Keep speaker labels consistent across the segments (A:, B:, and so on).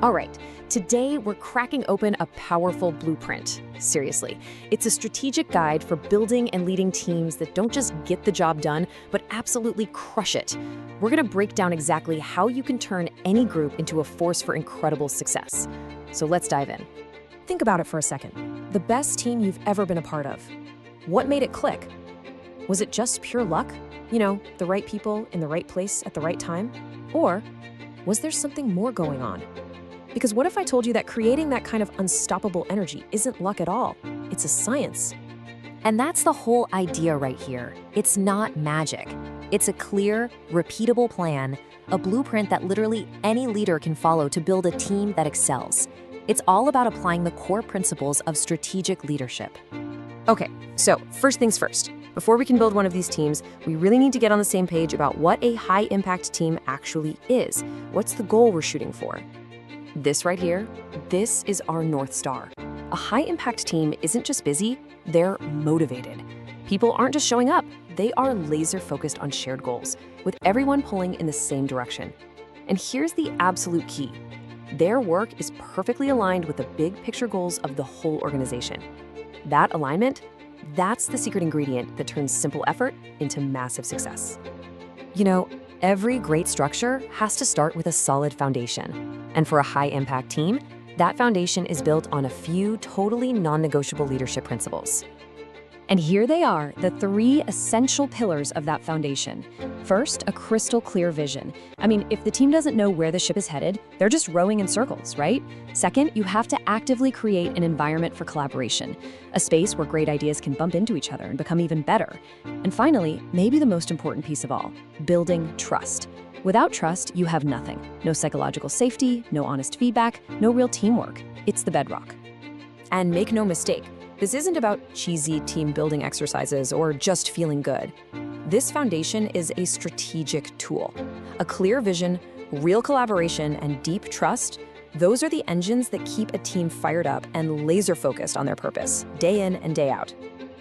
A: All right, today we're cracking open a powerful blueprint. Seriously, it's a strategic guide for building and leading teams that don't just get the job done, but absolutely crush it. We're gonna break down exactly how you can turn any group into a force for incredible success. So let's dive in.
B: Think about it for a second. The best team you've ever been a part of. What made it click? Was it just pure luck? You know, the right people in the right place at the right time? Or was there something more going on? Because what if I told you that creating that kind of unstoppable energy isn't luck at all? It's a science.
A: And that's the whole idea right here. It's not magic. It's a clear, repeatable plan, a blueprint that literally any leader can follow to build a team that excels. It's all about applying the core principles of strategic leadership.
B: Okay, so first things first. Before we can build one of these teams, we really need to get on the same page about what a high-impact team actually is. What's the goal we're shooting for? This right here, this is our North Star. A high-impact team isn't just busy, they're motivated. People aren't just showing up, they are laser-focused on shared goals, with everyone pulling in the same direction. And here's the absolute key. Their work is perfectly aligned with the big picture goals of the whole organization. That alignment, that's the secret ingredient that turns simple effort into massive success. You know, every great structure has to start with a solid foundation. And for a high-impact team, that foundation is built on a few totally non-negotiable leadership principles. And here they are, the three essential pillars of that foundation. First, a crystal clear vision. I mean, if the team doesn't know where the ship is headed, they're just rowing in circles, right? Second, you have to actively create an environment for collaboration, a space where great ideas can bump into each other and become even better. And finally, maybe the most important piece of all, building trust. Without trust, you have nothing. No psychological safety, no honest feedback, no real teamwork. It's the bedrock. And make no mistake, this isn't about cheesy team building exercises or just feeling good. This foundation is a strategic tool. A clear vision, real collaboration, and deep trust, those are the engines that keep a team fired up and laser focused on their purpose, day in and day out.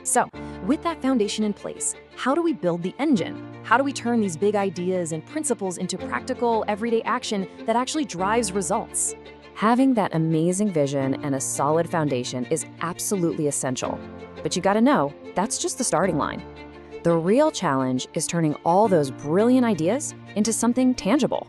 B: So, with that foundation in place, how do we build the engine? How do we turn these big ideas and principles into practical, everyday action that actually drives results? Having that amazing vision and a solid foundation is absolutely essential. But you gotta know, that's just the starting line. The real challenge is turning all those brilliant ideas into something tangible.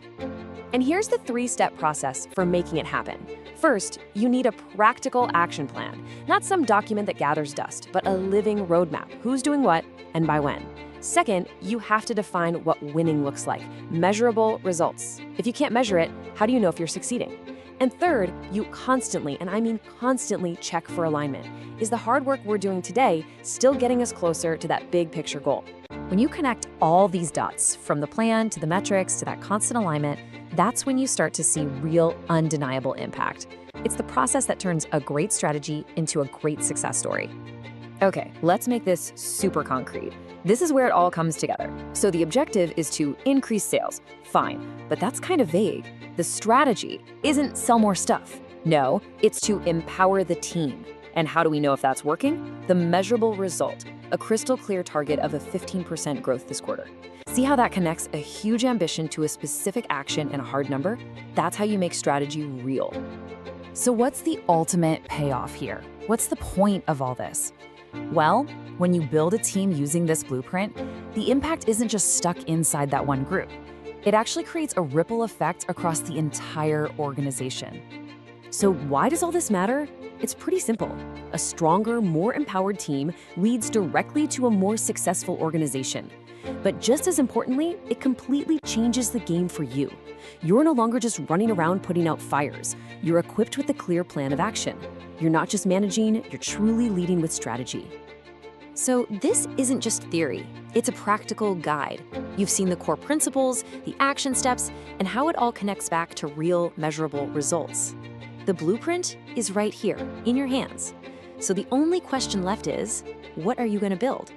B: And here's the three-step process for making it happen. First, you need a practical action plan, not some document that gathers dust, but a living roadmap, who's doing what and by when. Second, you have to define what winning looks like, measurable results. If you can't measure it, how do you know if you're succeeding? And third, you constantly, and I mean constantly, check for alignment. Is the hard work we're doing today still getting us closer to that big picture goal? When you connect all these dots, from the plan to the metrics to that constant alignment, that's when you start to see real, undeniable impact. It's the process that turns a great strategy into a great success story. Okay, let's make this super concrete. This is where it all comes together. So the objective is to increase sales. Fine, but that's kind of vague. The strategy isn't sell more stuff. No, it's to empower the team. And how do we know if that's working? The measurable result, a crystal clear target of a 15% growth this quarter. See how that connects a huge ambition to a specific action and a hard number? That's how you make strategy real.
A: So what's the ultimate payoff here? What's the point of all this? Well, when you build a team using this blueprint, the impact isn't just stuck inside that one group. It actually creates a ripple effect across the entire organization. So why does all this matter? It's pretty simple. A stronger, more empowered team leads directly to a more successful organization. But just as importantly, it completely changes the game for you. You're no longer just running around putting out fires. You're equipped with a clear plan of action. You're not just managing, you're truly leading with strategy. So this isn't just theory, it's a practical guide. You've seen the core principles, the action steps, and how it all connects back to real, measurable results. The blueprint is right here, in your hands. So the only question left is, what are you going to build?